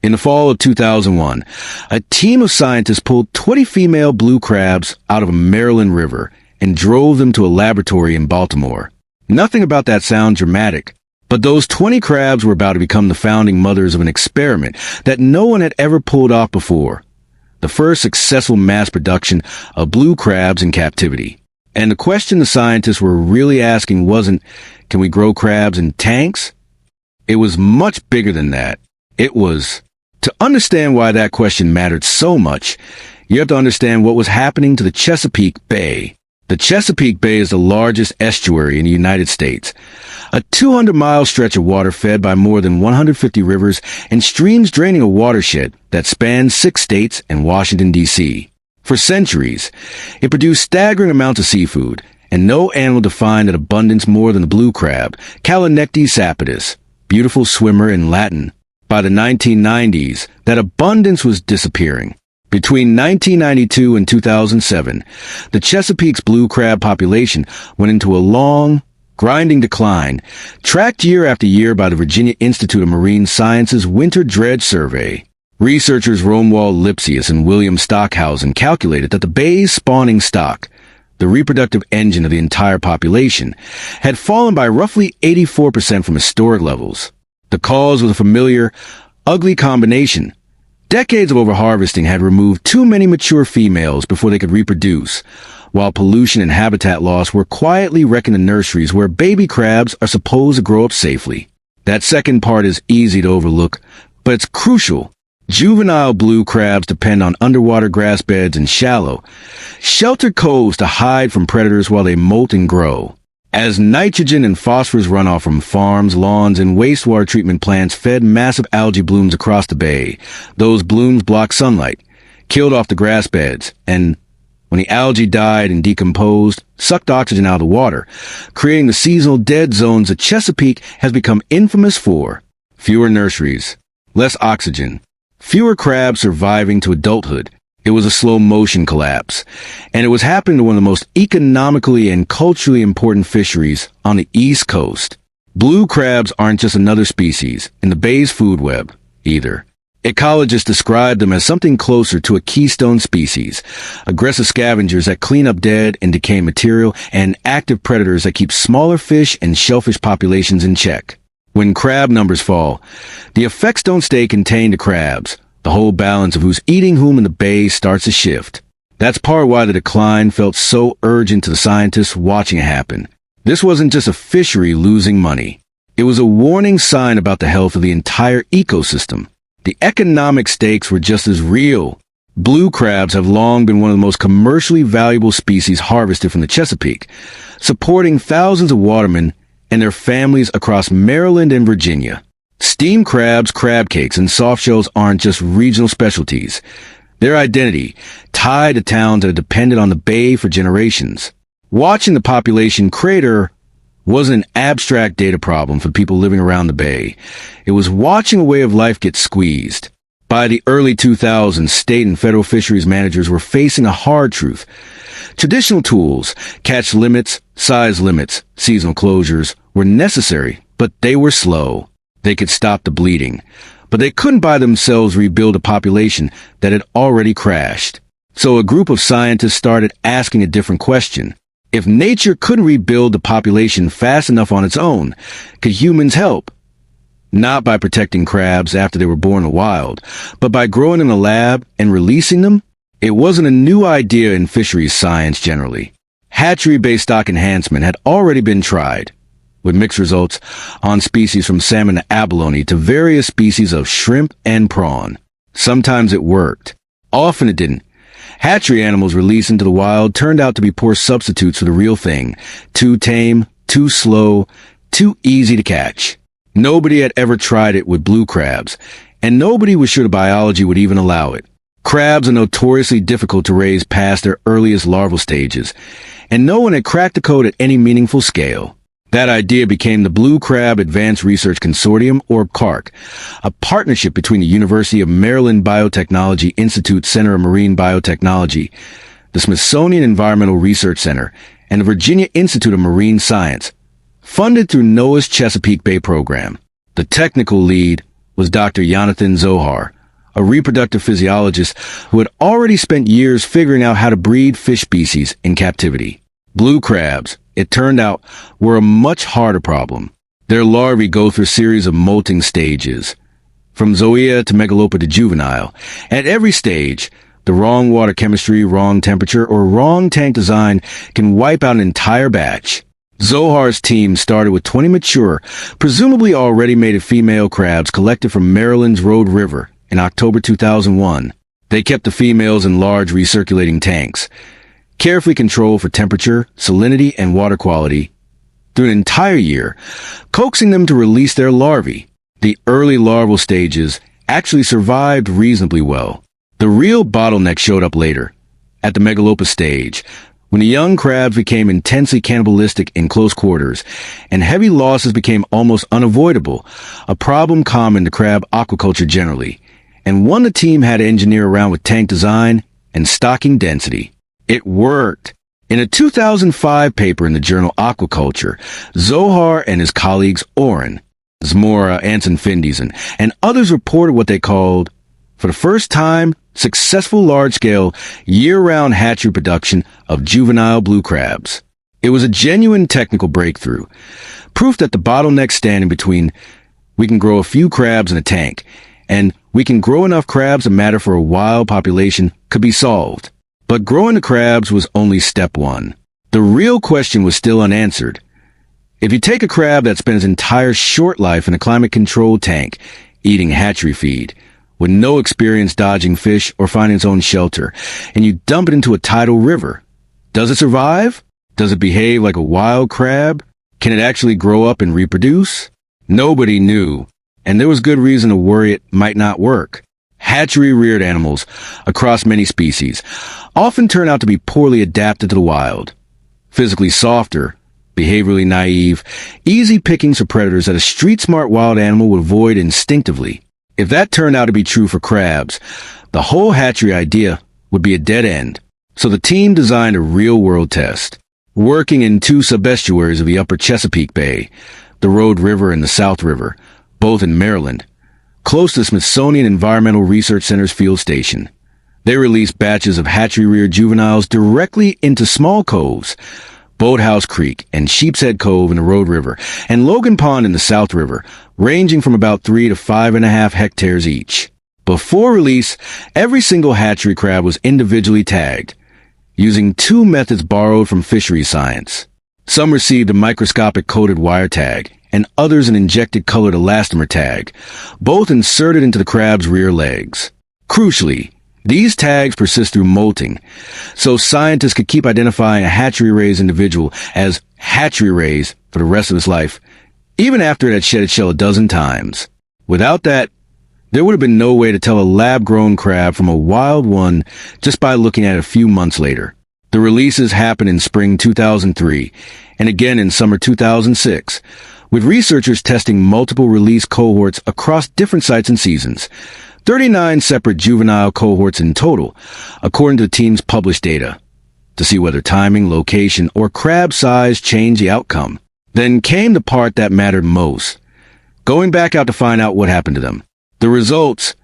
In the fall of 2001, a team of scientists pulled 20 female blue crabs out of a Maryland river and drove them to a laboratory in Baltimore. Nothing about that sounds dramatic, but those 20 crabs were about to become the founding mothers of an experiment that no one had ever pulled off before. The first successful mass production of blue crabs in captivity. And the question the scientists were really asking wasn't, can we grow crabs in tanks? It was much bigger than that. It was, to understand why that question mattered so much, you have to understand what was happening to the Chesapeake Bay. The Chesapeake Bay is the largest estuary in the United States, a 200-mile stretch of water fed by more than 150 rivers and streams draining a watershed that spans 6 states and Washington, D.C. For centuries, it produced staggering amounts of seafood, and no animal defined that abundance more than the blue crab, Calanectes sapidus, beautiful swimmer in Latin. By the 1990s, that abundance was disappearing. Between 1992 and 2007, the Chesapeake's blue crab population went into a long, grinding decline, tracked year after year by the Virginia Institute of Marine Science's Winter Dredge Survey. Researchers Romuald Lipsius and William Stockhausen calculated that the bay's spawning stock, the reproductive engine of the entire population, had fallen by roughly 84% from historic levels. The cause was a familiar, ugly combination. Decades of overharvesting had removed too many mature females before they could reproduce, while pollution and habitat loss were quietly wrecking the nurseries where baby crabs are supposed to grow up safely. That second part is easy to overlook, but it's crucial. Juvenile blue crabs depend on underwater grass beds and shallow, sheltered coves to hide from predators while they molt and grow. As nitrogen and phosphorus runoff from farms, lawns, and wastewater treatment plants fed massive algae blooms across the bay, those blooms blocked sunlight, killed off the grass beds, and, when the algae died and decomposed, sucked oxygen out of the water, creating the seasonal dead zones that Chesapeake has become infamous for. Fewer nurseries, less oxygen, fewer crabs surviving to adulthood. It was a slow-motion collapse, and it was happening to one of the most economically and culturally important fisheries on the East Coast. Blue crabs aren't just another species in the bay's food web, either. Ecologists describe them as something closer to a keystone species, aggressive scavengers that clean up dead and decaying material, and active predators that keep smaller fish and shellfish populations in check. When crab numbers fall, the effects don't stay contained to crabs. The whole balance of who's eating whom in the bay starts to shift. That's part why the decline felt so urgent to the scientists watching it happen. This wasn't just a fishery losing money. It was a warning sign about the health of the entire ecosystem. The economic stakes were just as real. Blue crabs have long been one of the most commercially valuable species harvested from the Chesapeake, supporting thousands of watermen and their families across Maryland and Virginia. Steamed crabs, crab cakes, and soft shells aren't just regional specialties. Their identity, tied to towns that have depended on the bay for generations. Watching the population crater wasn't an abstract data problem for people living around the bay. It was watching a way of life get squeezed. By the early 2000s, state and federal fisheries managers were facing a hard truth. Traditional tools, catch limits, size limits, seasonal closures, were necessary, but they were slow. They could stop the bleeding, but they couldn't by themselves rebuild a population that had already crashed. So a group of scientists started asking a different question. If nature couldn't rebuild the population fast enough on its own, could humans help? Not by protecting crabs after they were born in the wild, but by growing in a lab and releasing them? It wasn't a new idea in fisheries science generally. Hatchery-based stock enhancement had already been tried, with mixed results on species from salmon to abalone to various species of shrimp and prawn. Sometimes it worked. Often it didn't. Hatchery animals released into the wild turned out to be poor substitutes for the real thing. Too tame, too slow, too easy to catch. Nobody had ever tried it with blue crabs, and nobody was sure the biology would even allow it. Crabs are notoriously difficult to raise past their earliest larval stages, and no one had cracked the code at any meaningful scale. That idea became the Blue Crab Advanced Research Consortium, or CARC, a partnership between the University of Maryland Biotechnology Institute Center of Marine Biotechnology, the Smithsonian Environmental Research Center, and the Virginia Institute of Marine Science, funded through NOAA's Chesapeake Bay program. The technical lead was Dr. Jonathan Zohar, a reproductive physiologist who had already spent years figuring out how to breed fish species in captivity. Blue crabs, it turned out, were a much harder problem. Their larvae go through a series of molting stages, from zoea to megalopa to juvenile. At every stage, the wrong water chemistry, wrong temperature, or wrong tank design can wipe out an entire batch. Zohar's team started with 20 mature, presumably already mated female crabs collected from Maryland's Road River in October 2001. They kept the females in large recirculating tanks, carefully controlled for temperature, salinity, and water quality through an entire year, coaxing them to release their larvae. The early larval stages actually survived reasonably well. The real bottleneck showed up later, at the megalopa stage, when the young crabs became intensely cannibalistic in close quarters, and heavy losses became almost unavoidable, a problem common to crab aquaculture generally, and one the team had to engineer around with tank design and stocking density. It worked. In a 2005 paper in the journal Aquaculture, Zohar and his colleagues Oren, Zmora, Anson Findesen, and others reported what they called, for the first time, successful large-scale, year-round hatchery production of juvenile blue crabs. It was a genuine technical breakthrough, proof that the bottleneck standing between we can grow a few crabs in a tank and we can grow enough crabs to matter for a wild population could be solved. But growing the crabs was only step one. The real question was still unanswered. If you take a crab that spent its entire short life in a climate-controlled tank, eating hatchery feed, with no experience dodging fish or finding its own shelter, and you dump it into a tidal river, does it survive? Does it behave like a wild crab? Can it actually grow up and reproduce? Nobody knew, and there was good reason to worry it might not work. Hatchery-reared animals, across many species, often turn out to be poorly adapted to the wild. Physically softer, behaviorally naive, easy pickings for predators that a street-smart wild animal would avoid instinctively. If that turned out to be true for crabs, the whole hatchery idea would be a dead end. So the team designed a real-world test, working in two subestuaries of the upper Chesapeake Bay, the Road River and the South River, both in Maryland, close to the Smithsonian Environmental Research Center's field station. They released batches of hatchery-reared juveniles directly into small coves, Boathouse Creek and Sheepshead Cove in the Road River, and Logan Pond in the South River, ranging from about 3 to 5.5 hectares each. Before release, every single hatchery crab was individually tagged, using two methods borrowed from fisheries science. Some received a microscopic coated wire tag, and others an injected colored elastomer tag, both inserted into the crab's rear legs. Crucially, these tags persist through molting, so scientists could keep identifying a hatchery-raised individual as hatchery-raised for the rest of its life, even after it had shed its shell a dozen times. Without that, there would have been no way to tell a lab-grown crab from a wild one just by looking at it a few months later. The releases happened in spring 2003, and again in summer 2006, with researchers testing multiple release cohorts across different sites and seasons. 39 separate juvenile cohorts in total, according to the team's published data, to see whether timing, location, or crab size changed the outcome. Then came the part that mattered most, going back out to find out what happened to them. The results,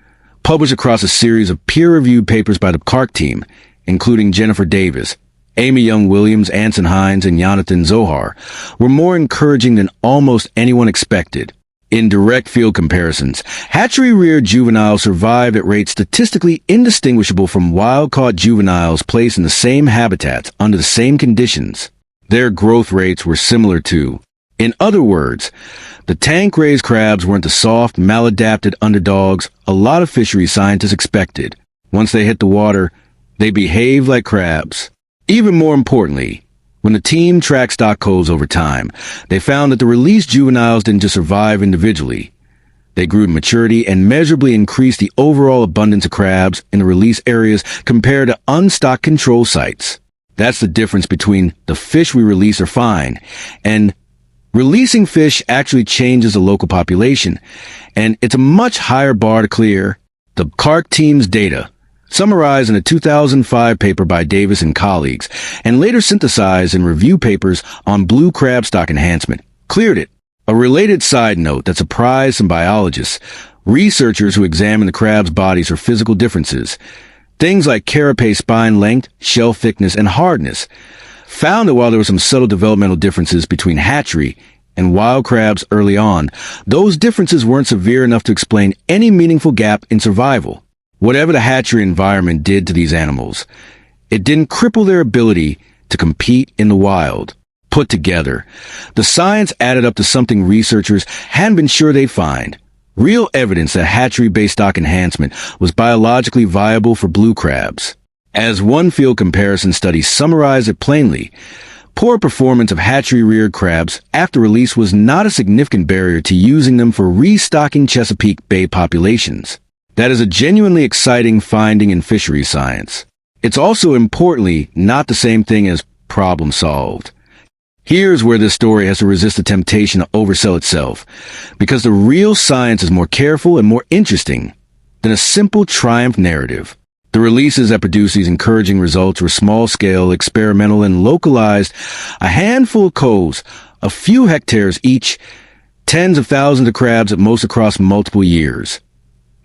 published across a series of peer-reviewed papers by the CARC team, including Jennifer Davis, Amy Young-Williams, Anson Hines, and Jonathan Zohar, were more encouraging than almost anyone expected. In direct field comparisons, hatchery-reared juveniles survived at rates statistically indistinguishable from wild-caught juveniles placed in the same habitats under the same conditions. Their growth rates were similar too. In other words, the tank-raised crabs weren't the soft, maladapted underdogs a lot of fisheries scientists expected. Once they hit the water, they behaved like crabs. Even more importantly, when the team tracked stock coves over time, they found that the released juveniles didn't just survive individually. They grew to maturity and measurably increased the overall abundance of crabs in the release areas compared to unstocked control sites. That's the difference between the fish we release are fine and releasing fish actually changes the local population, and it's a much higher bar to clear. The CARC team's data, summarized in a 2005 paper by Davis and colleagues, and later synthesized in review papers on blue crab stock enhancement, cleared it. A related side note that surprised some biologists Researchers who examined the crab's bodies for physical differences, things like carapace spine length, shell thickness, and hardness, found that while there were some subtle developmental differences between hatchery and wild crabs early on, those differences weren't severe enough to explain any meaningful gap in survival. Whatever the hatchery environment did to these animals, it didn't cripple their ability to compete in the wild. Put together, the science added up to something researchers hadn't been sure they'd find. Real evidence that hatchery-based stock enhancement was biologically viable for blue crabs. As one field comparison study summarized it plainly, poor performance of hatchery-reared crabs after release was not a significant barrier to using them for restocking Chesapeake Bay populations. That is a genuinely exciting finding in fisheries science. It's also importantly not the same thing as problem solved. Here's where this story has to resist the temptation to oversell itself, because the real science is more careful and more interesting than a simple triumph narrative. The releases that produce these encouraging results were small-scale, experimental, and localized, a handful of coves, a few hectares each, tens of thousands of crabs at most across multiple years.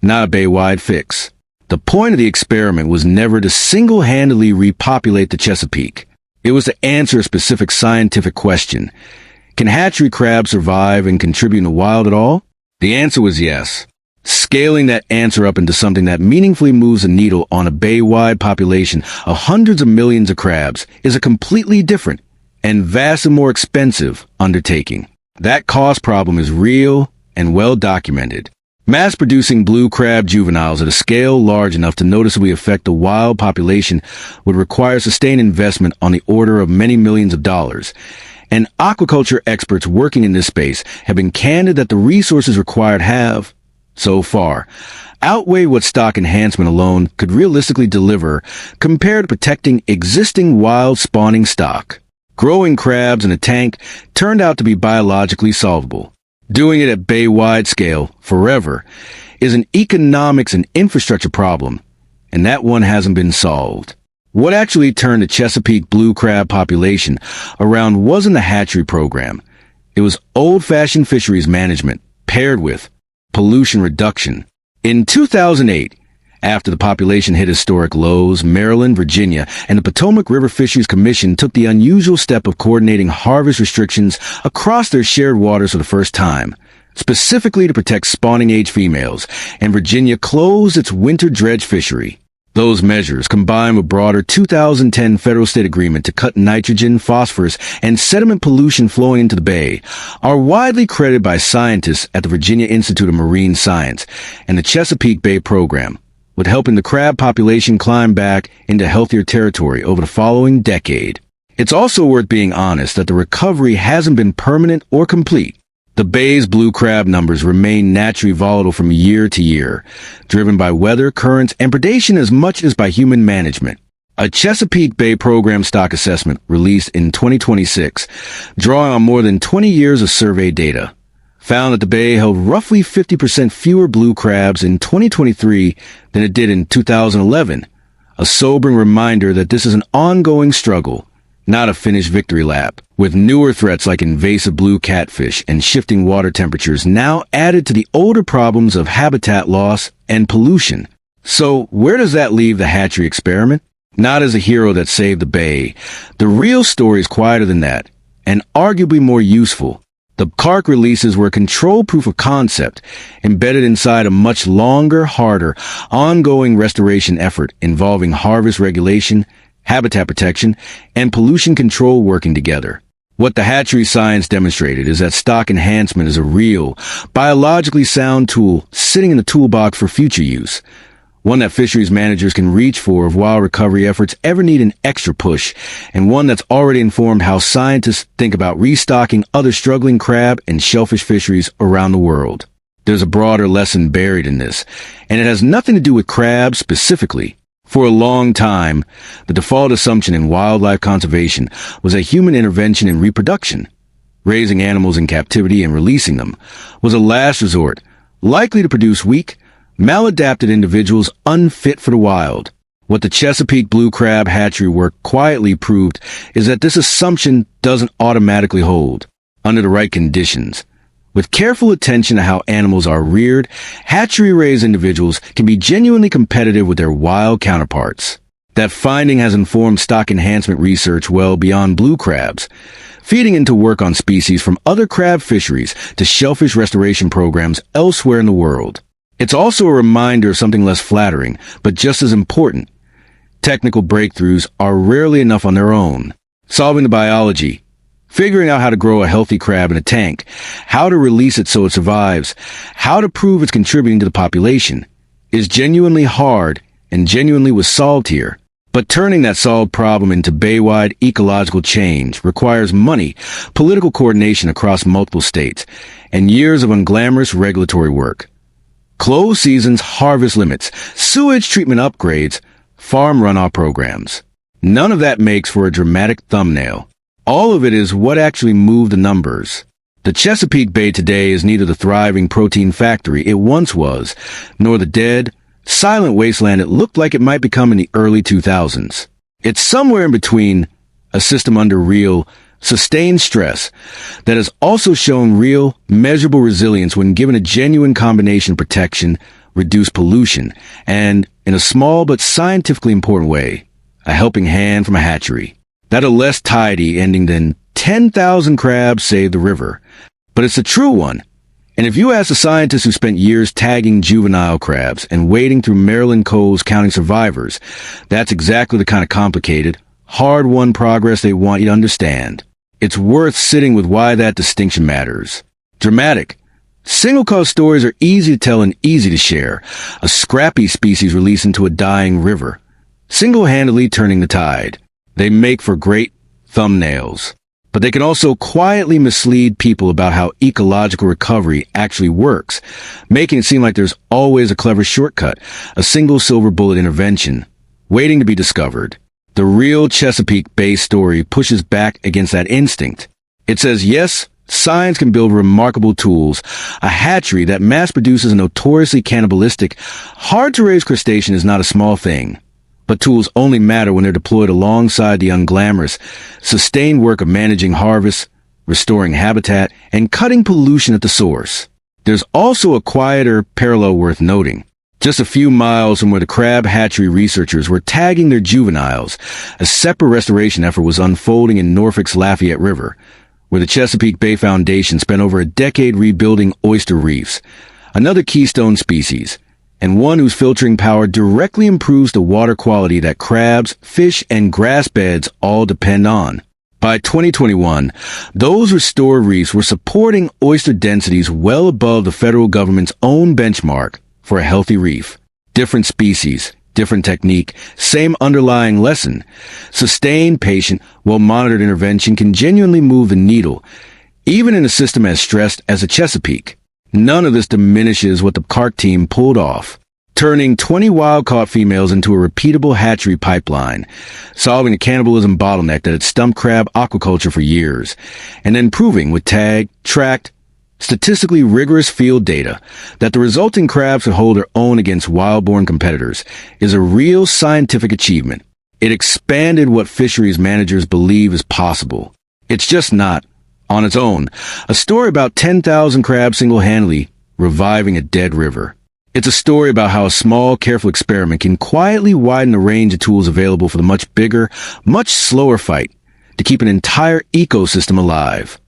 Not a bay-wide fix. The point of the experiment was never to single-handedly repopulate the Chesapeake. It was to answer a specific scientific question. Can hatchery crabs survive and contribute in the wild at all? The answer was yes. Scaling that answer up into something that meaningfully moves the needle on a bay-wide population of hundreds of millions of crabs is a completely different and vastly more expensive undertaking. That cost problem is real and well documented. Mass-producing blue crab juveniles at a scale large enough to noticeably affect the wild population would require sustained investment on the order of many millions of dollars. And aquaculture experts working in this space have been candid that the resources required have, so far, outweighed what stock enhancement alone could realistically deliver compared to protecting existing wild spawning stock. Growing crabs in a tank turned out to be biologically solvable. Doing it at bay-wide scale, forever, is an economics and infrastructure problem, and that one hasn't been solved. What actually turned the Chesapeake blue crab population around wasn't the hatchery program. It was old-fashioned fisheries management, paired with pollution reduction. In 2008, after the population hit historic lows, Maryland, Virginia, and the Potomac River Fisheries Commission took the unusual step of coordinating harvest restrictions across their shared waters for the first time, specifically to protect spawning-age females, and Virginia closed its winter dredge fishery. Those measures, combined with broader 2010 federal state agreement to cut nitrogen, phosphorus, and sediment pollution flowing into the bay, are widely credited by scientists at the Virginia Institute of Marine Science and the Chesapeake Bay Program, with helping the crab population climb back into healthier territory over the following decade. It's also worth being honest that the recovery hasn't been permanent or complete. The bay's blue crab numbers remain naturally volatile from year to year, driven by weather, currents, and predation as much as by human management. A Chesapeake Bay Program stock assessment released in 2026, drawing on more than 20 years of survey data, found that the bay held roughly 50% fewer blue crabs in 2023 than it did in 2011, a sobering reminder that this is an ongoing struggle, not a finished victory lap, with newer threats like invasive blue catfish and shifting water temperatures now added to the older problems of habitat loss and pollution. So where does that leave the hatchery experiment? Not as a hero that saved the bay. The real story is quieter than that, and arguably more useful. The CARC releases were a control proof of concept embedded inside a much longer, harder, ongoing restoration effort involving harvest regulation, habitat protection, and pollution control working together. What the hatchery science demonstrated is that stock enhancement is a real, biologically sound tool sitting in the toolbox for future use, one that fisheries managers can reach for if wild recovery efforts ever need an extra push, and one that's already informed how scientists think about restocking other struggling crab and shellfish fisheries around the world. There's a broader lesson buried in this, and it has nothing to do with crabs specifically. For a long time, the default assumption in wildlife conservation was that human intervention in reproduction, raising animals in captivity and releasing them, was a last resort, likely to produce weak, maladapted individuals unfit for the wild. What the Chesapeake blue crab hatchery work quietly proved is that this assumption doesn't automatically hold. Under the right conditions, With careful attention to how animals are reared, hatchery-raised individuals can be genuinely competitive with their wild counterparts. That finding has informed stock-enhancement research well beyond blue crabs, feeding into work on species from other crab fisheries to shellfish restoration programs elsewhere in the world. It's also a reminder of something less flattering, but just as important. Technical breakthroughs are rarely enough on their own. Solving the biology, figuring out how to grow a healthy crab in a tank, how to release it so it survives, how to prove it's contributing to the population, is genuinely hard and genuinely was solved here. But turning that solved problem into bay-wide ecological change requires money, political coordination across multiple states, and years of unglamorous regulatory work. Closed seasons, harvest limits, sewage treatment upgrades, farm runoff programs. None of that makes for a dramatic thumbnail. All of it is what actually moved the numbers. The Chesapeake Bay today is neither the thriving protein factory it once was, nor the dead, silent wasteland it looked like it might become in the early 2000s. It's somewhere in between, a system under real, sustained stress that has also shown real, measurable resilience when given a genuine combination of protection, reduced pollution, and, in a small but scientifically important way, a helping hand from a hatchery. That a less tidy ending than 10,000 crabs saved the river. But it's a true one. And if you ask a scientist who spent years tagging juvenile crabs and wading through Maryland coves counting survivors, that's exactly the kind of complicated, hard-won progress they want you to understand. It's worth sitting with why that distinction matters. Dramatic. Single-cause stories are easy to tell and easy to share. A scrappy species released into a dying river, single-handedly turning the tide. They make for great thumbnails. But they can also quietly mislead people about how ecological recovery actually works, making it seem like there's always a clever shortcut, a single silver bullet intervention, waiting to be discovered. The real Chesapeake Bay story pushes back against that instinct. It says, yes, science can build remarkable tools. A hatchery that mass-produces a notoriously cannibalistic, hard-to-raise crustacean is not a small thing. But tools only matter when they're deployed alongside the unglamorous, sustained work of managing harvests, restoring habitat, and cutting pollution at the source. There's also a quieter parallel worth noting. Just a few miles from where the crab hatchery researchers were tagging their juveniles, a separate restoration effort was unfolding in Norfolk's Lafayette River, where the Chesapeake Bay Foundation spent over a decade rebuilding oyster reefs, another keystone species, and one whose filtering power directly improves the water quality that crabs, fish, and grass beds all depend on. By 2021, those restored reefs were supporting oyster densities well above the federal government's own benchmark for a healthy reef. Different species, different technique, same underlying lesson. Sustained, patient, well-monitored intervention can genuinely move the needle, even in a system as stressed as the Chesapeake. None of this diminishes what the Clark team pulled off, turning 20 wild-caught females into a repeatable hatchery pipeline, solving a cannibalism bottleneck that had stumped crab aquaculture for years, and then proving with tagged, tracked, statistically rigorous field data that the resulting crabs could hold their own against wild-born competitors is a real scientific achievement. It expanded what fisheries managers believe is possible. It's just not, on its own, a story about 10,000 crabs single-handedly reviving a dead river. It's a story about how a small, careful experiment can quietly widen the range of tools available for the much bigger, much slower fight to keep an entire ecosystem alive.